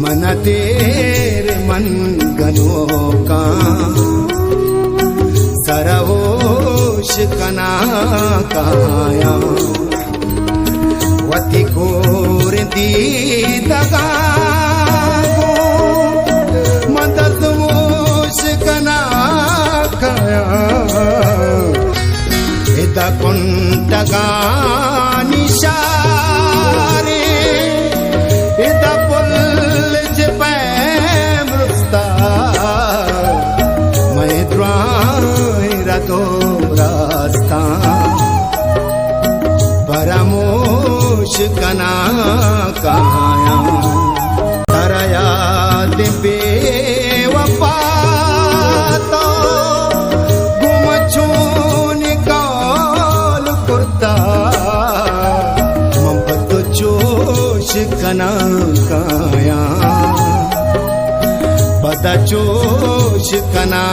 मन तेरे मन गनो का सरहोश कना काया वती कोर दी दगा मदद मोश कना काया इदा कुंटगा निशारे इदा पुल जपै मृस्ता मैं द्वारा तो रास्ता परमोश कना काया तरया दिबे वफा तो गुमचून काल कुर्ता मोहब्बत जोश कना काया बदा जोश कना